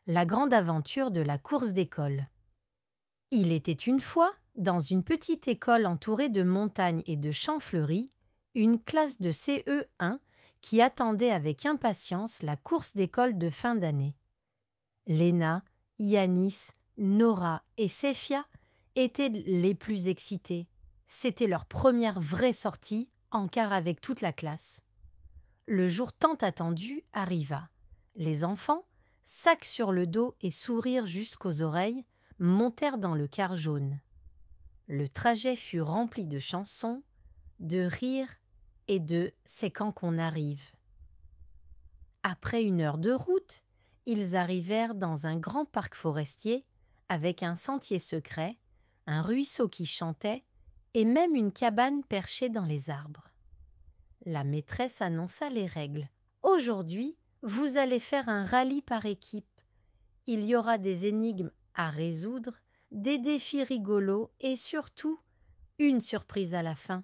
La grande aventure de la course d'école. Il était une fois, dans une petite école entourée de montagnes et de champs fleuris, une classe de CE1 qui attendait avec impatience la course d'école de fin d'année. Léna, Yanis, Nora et Séphia étaient les plus excités. C'était leur première vraie sortie en car avec toute la classe. Le jour tant attendu arriva. Les enfants, sacs sur le dos et sourires jusqu'aux oreilles, montèrent dans le car jaune. Le trajet fut rempli de chansons, de rires et de « c'est quand qu'on arrive ». Après 1 heure de route, ils arrivèrent dans un grand parc forestier avec un sentier secret, un ruisseau qui chantait et même une cabane perchée dans les arbres. La maîtresse annonça les règles. « Aujourd'hui, vous allez faire un rallye par équipe. Il y aura des énigmes à résoudre, des défis rigolos et surtout une surprise à la fin. »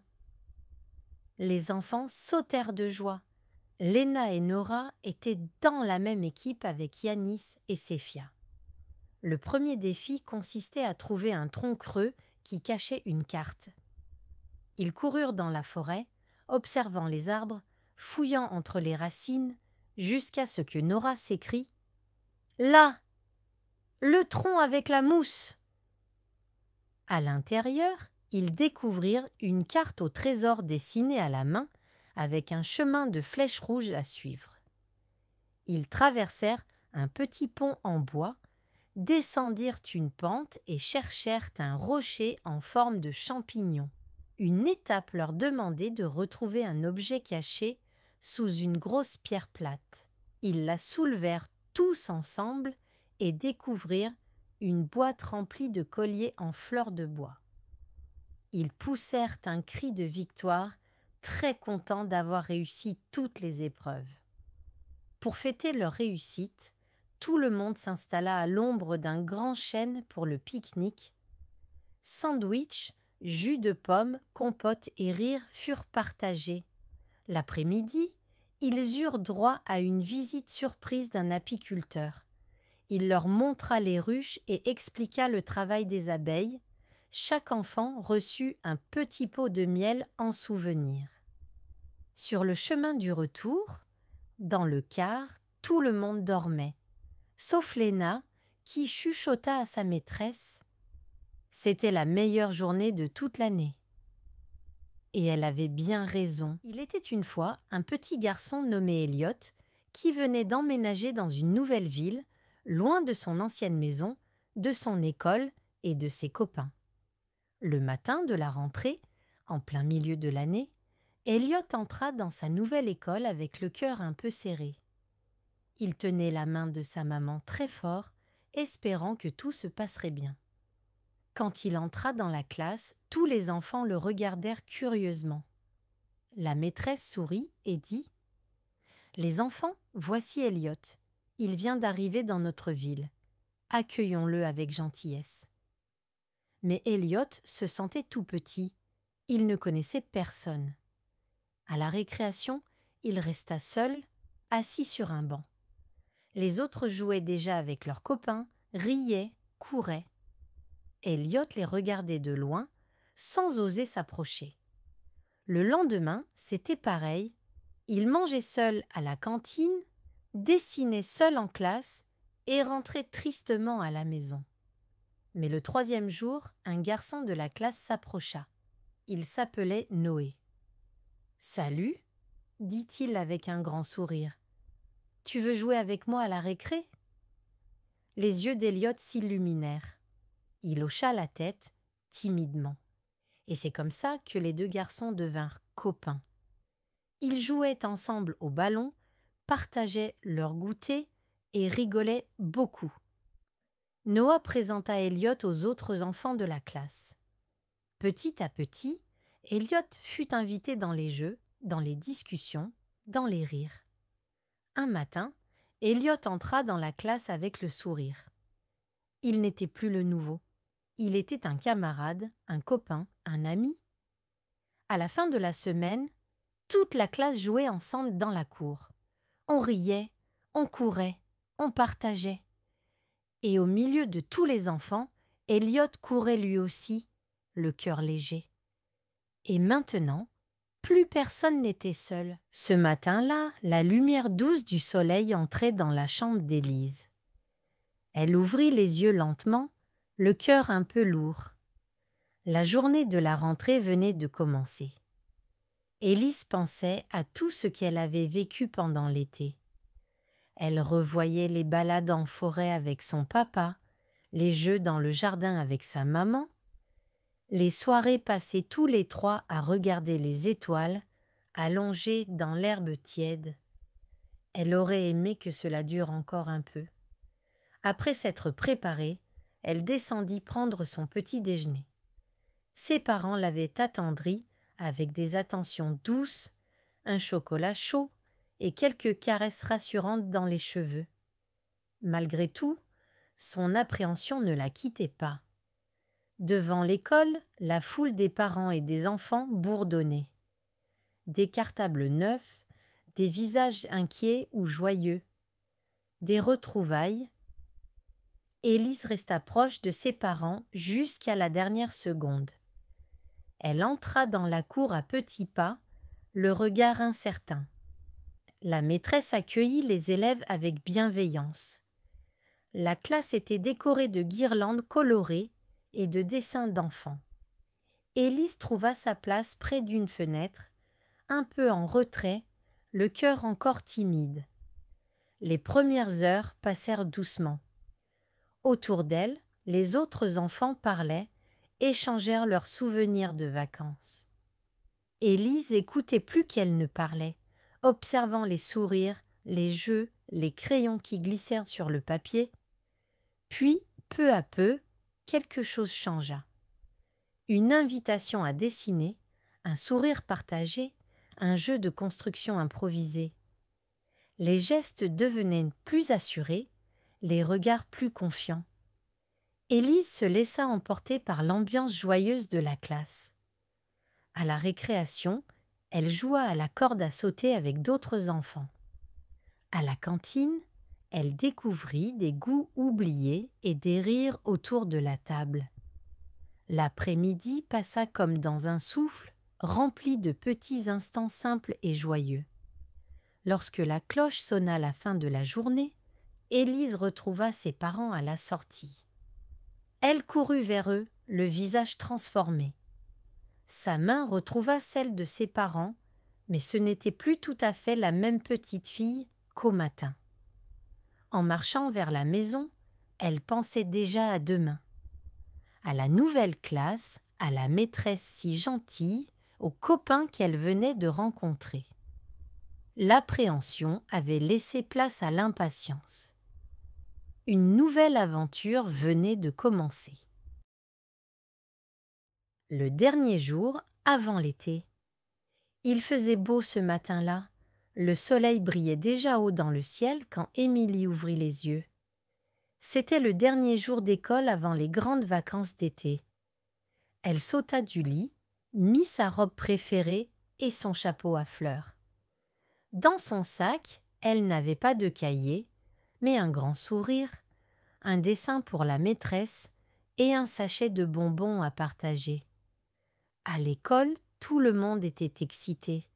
Les enfants sautèrent de joie. Léna et Nora étaient dans la même équipe avec Yanis et Séphia. Le premier défi consistait à trouver un tronc creux qui cachait une carte. Ils coururent dans la forêt, observant les arbres, fouillant entre les racines, jusqu'à ce que Nora s'écrie « Là, le tronc avec la mousse !» À l'intérieur, ils découvrirent une carte au trésor dessinée à la main avec un chemin de flèches rouges à suivre. Ils traversèrent un petit pont en bois, descendirent une pente et cherchèrent un rocher en forme de champignon. Une étape leur demandait de retrouver un objet caché sous une grosse pierre plate. Ils la soulevèrent tous ensemble et découvrirent une boîte remplie de colliers en fleurs de bois. Ils poussèrent un cri de victoire, très contents d'avoir réussi toutes les épreuves. Pour fêter leur réussite, tout le monde s'installa à l'ombre d'un grand chêne pour le pique-nique. Sandwich, jus de pomme, compote et rires furent partagés. L'après-midi, ils eurent droit à une visite surprise d'un apiculteur. Il leur montra les ruches et expliqua le travail des abeilles. Chaque enfant reçut un petit pot de miel en souvenir. Sur le chemin du retour, dans le car, tout le monde dormait, sauf Léna, qui chuchota à sa maîtresse. C'était la meilleure journée de toute l'année. Et elle avait bien raison. Il était une fois un petit garçon nommé Elliot qui venait d'emménager dans une nouvelle ville, loin de son ancienne maison, de son école et de ses copains. Le matin de la rentrée, en plein milieu de l'année, Elliot entra dans sa nouvelle école avec le cœur un peu serré. Il tenait la main de sa maman très fort, espérant que tout se passerait bien. Quand il entra dans la classe, tous les enfants le regardèrent curieusement. La maîtresse sourit et dit « Les enfants, voici Elliot. Il vient d'arriver dans notre ville. Accueillons-le avec gentillesse. » Mais Elliot se sentait tout petit. Il ne connaissait personne. À la récréation, il resta seul, assis sur un banc. Les autres jouaient déjà avec leurs copains, riaient, couraient. Elliot les regardait de loin, sans oser s'approcher. Le lendemain, c'était pareil. Il mangeait seul à la cantine, dessinait seul en classe et rentrait tristement à la maison. Mais le 3e jour, un garçon de la classe s'approcha. Il s'appelait Noé. « Salut » dit-il avec un grand sourire. « Tu veux jouer avec moi à la récré ?» Les yeux d'Elliot s'illuminèrent. Il hocha la tête, timidement. Et c'est comme ça que les 2 garçons devinrent copains. Ils jouaient ensemble au ballon, partageaient leur goûter et rigolaient beaucoup. Noah présenta Elliot aux autres enfants de la classe. Petit à petit, Elliot fut invité dans les jeux, dans les discussions, dans les rires. Un matin, Elliot entra dans la classe avec le sourire. Il n'était plus le nouveau. Il était un camarade, un copain, un ami. À la fin de la semaine, toute la classe jouait ensemble dans la cour. On riait, on courait, on partageait. Et au milieu de tous les enfants, Elliot courait lui aussi, le cœur léger. Et maintenant, plus personne n'était seul. Ce matin-là, la lumière douce du soleil entrait dans la chambre d'Élise. Elle ouvrit les yeux lentement, le cœur un peu lourd. La journée de la rentrée venait de commencer. Élise pensait à tout ce qu'elle avait vécu pendant l'été. Elle revoyait les balades en forêt avec son papa, les jeux dans le jardin avec sa maman, les soirées passées tous les trois à regarder les étoiles, allongées dans l'herbe tiède. Elle aurait aimé que cela dure encore un peu. Après s'être préparée, elle descendit prendre son petit déjeuner. Ses parents l'avaient attendrie avec des attentions douces, un chocolat chaud et quelques caresses rassurantes dans les cheveux. Malgré tout, son appréhension ne la quittait pas. Devant l'école, la foule des parents et des enfants bourdonnait. Des cartables neufs, des visages inquiets ou joyeux, des retrouvailles. Élise resta proche de ses parents jusqu'à la dernière seconde. Elle entra dans la cour à petits pas, le regard incertain. La maîtresse accueillit les élèves avec bienveillance. La classe était décorée de guirlandes colorées et de dessins d'enfants. Élise trouva sa place près d'une fenêtre, un peu en retrait, le cœur encore timide. Les premières heures passèrent doucement. Autour d'elle, les autres enfants parlaient, échangèrent leurs souvenirs de vacances. Élise écoutait plus qu'elle ne parlait, observant les sourires, les jeux, les crayons qui glissèrent sur le papier. Puis, peu à peu, quelque chose changea. Une invitation à dessiner, un sourire partagé, un jeu de construction improvisé. Les gestes devenaient plus assurés, les regards plus confiants. Élise se laissa emporter par l'ambiance joyeuse de la classe. À la récréation, elle joua à la corde à sauter avec d'autres enfants. À la cantine, elle découvrit des goûts oubliés et des rires autour de la table. L'après-midi passa comme dans un souffle, rempli de petits instants simples et joyeux. Lorsque la cloche sonna la fin de la journée, Élise retrouva ses parents à la sortie. Elle courut vers eux, le visage transformé. Sa main retrouva celle de ses parents, mais ce n'était plus tout à fait la même petite fille qu'au matin. En marchant vers la maison, elle pensait déjà à demain. À la nouvelle classe, à la maîtresse si gentille, aux copains qu'elle venait de rencontrer. L'appréhension avait laissé place à l'impatience. Une nouvelle aventure venait de commencer. Le dernier jour avant l'été. Il faisait beau ce matin-là. Le soleil brillait déjà haut dans le ciel quand Émilie ouvrit les yeux. C'était le dernier jour d'école avant les grandes vacances d'été. Elle sauta du lit, mit sa robe préférée et son chapeau à fleurs. Dans son sac, elle n'avait pas de cahier, mais un grand sourire, un dessin pour la maîtresse et un sachet de bonbons à partager. À l'école, tout le monde était excité.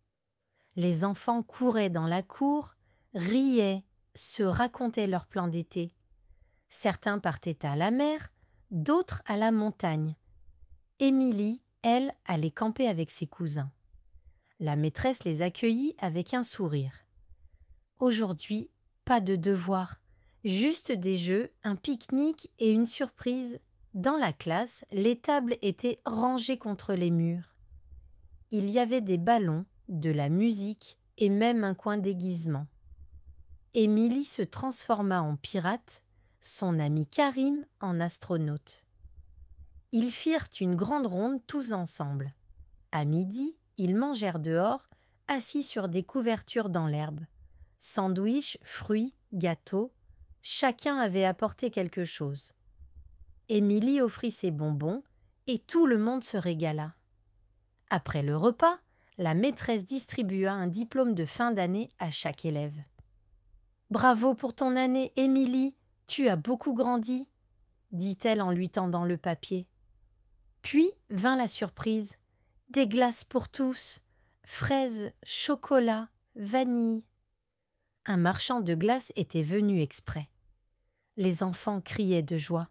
Les enfants couraient dans la cour, riaient, se racontaient leurs plans d'été. Certains partaient à la mer, d'autres à la montagne. Émilie, elle, allait camper avec ses cousins. La maîtresse les accueillit avec un sourire. Aujourd'hui, pas de devoirs, juste des jeux, un pique-nique et une surprise. Dans la classe, les tables étaient rangées contre les murs. Il y avait des ballons, de la musique et même un coin déguisement. Émilie se transforma en pirate, son ami Karim en astronaute. Ils firent une grande ronde tous ensemble. À midi, ils mangèrent dehors, assis sur des couvertures dans l'herbe. Sandwichs, fruits, gâteaux, chacun avait apporté quelque chose. Émilie offrit ses bonbons et tout le monde se régala. Après le repas, la maîtresse distribua un diplôme de fin d'année à chaque élève. « Bravo pour ton année, Émilie !» Tu as beaucoup grandi, dit-elle en lui tendant le papier. Puis vint la surprise. Des glaces pour tous, fraises, chocolat, vanille. Un marchand de glaces était venu exprès. Les enfants criaient de joie.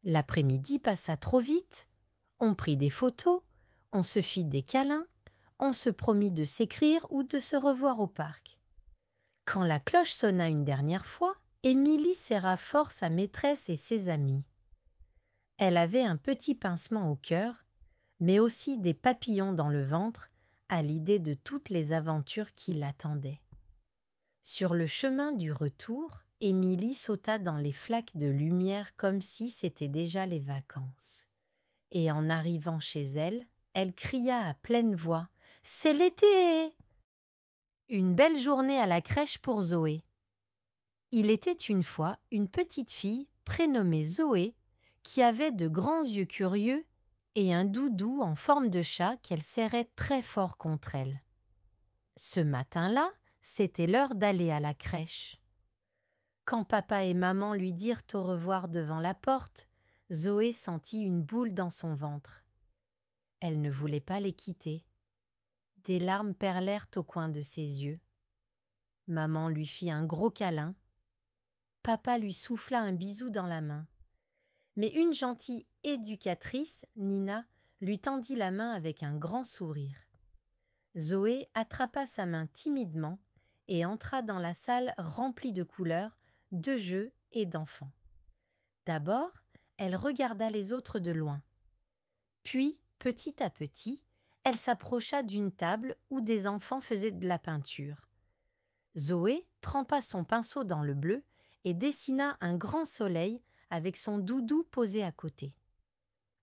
L'après-midi passa trop vite. On prit des photos, on se fit des câlins, on se promit de s'écrire ou de se revoir au parc. Quand la cloche sonna une dernière fois, Émilie serra fort sa maîtresse et ses amis. Elle avait un petit pincement au cœur, mais aussi des papillons dans le ventre à l'idée de toutes les aventures qui l'attendaient. Sur le chemin du retour, Émilie sauta dans les flaques de lumière comme si c'était déjà les vacances. Et en arrivant chez elle, elle cria à pleine voix « C'est l'été !» Une belle journée à la crèche pour Zoé. Il était une fois une petite fille prénommée Zoé qui avait de grands yeux curieux et un doudou en forme de chat qu'elle serrait très fort contre elle. Ce matin-là, c'était l'heure d'aller à la crèche. Quand papa et maman lui dirent au revoir devant la porte, Zoé sentit une boule dans son ventre. Elle ne voulait pas les quitter. Des larmes perlèrent au coin de ses yeux. Maman lui fit un gros câlin. Papa lui souffla un bisou dans la main. Mais une gentille éducatrice, Nina, lui tendit la main avec un grand sourire. Zoé attrapa sa main timidement et entra dans la salle remplie de couleurs, de jeux et d'enfants. D'abord, elle regarda les autres de loin. Puis, petit à petit, elle s'approcha d'une table où des enfants faisaient de la peinture. Zoé trempa son pinceau dans le bleu et dessina un grand soleil avec son doudou posé à côté.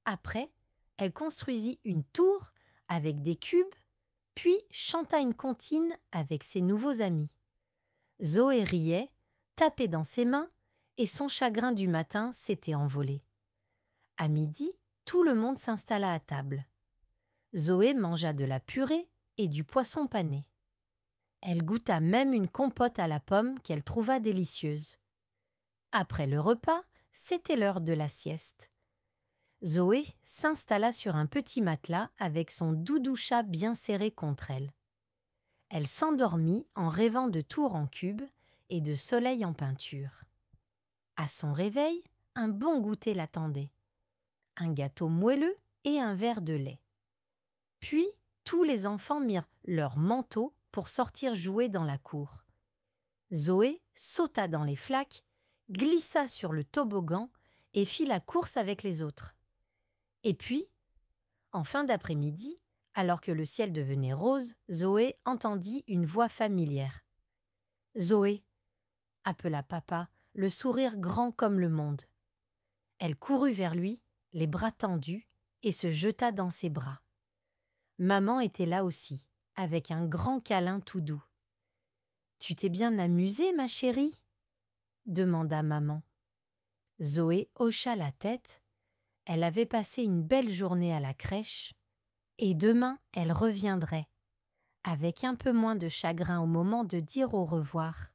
Après, elle construisit une tour avec des cubes, puis chanta une comptine avec ses nouveaux amis. Zoé riait, tapait dans ses mains, et son chagrin du matin s'était envolé. À midi, tout le monde s'installa à table. Zoé mangea de la purée et du poisson pané. Elle goûta même une compote à la pomme qu'elle trouva délicieuse. Après le repas, c'était l'heure de la sieste. Zoé s'installa sur un petit matelas avec son doudou chat bien serré contre elle. Elle s'endormit en rêvant de tours en cube et de soleil en peinture. À son réveil, un bon goûter l'attendait. Un gâteau moelleux et un verre de lait. Puis, tous les enfants mirent leur manteau pour sortir jouer dans la cour. Zoé sauta dans les flaques, glissa sur le toboggan et fit la course avec les autres. Et puis, en fin d'après-midi, alors que le ciel devenait rose, Zoé entendit une voix familière. « Zoé !» appela papa, le sourire grand comme le monde. Elle courut vers lui, les bras tendus, et se jeta dans ses bras. Maman était là aussi, avec un grand câlin tout doux. « Tu t'es bien amusée, ma chérie ?» demanda maman. Zoé hocha la tête. Elle avait passé une belle journée à la crèche, et demain elle reviendrait, avec un peu moins de chagrin au moment de dire au revoir.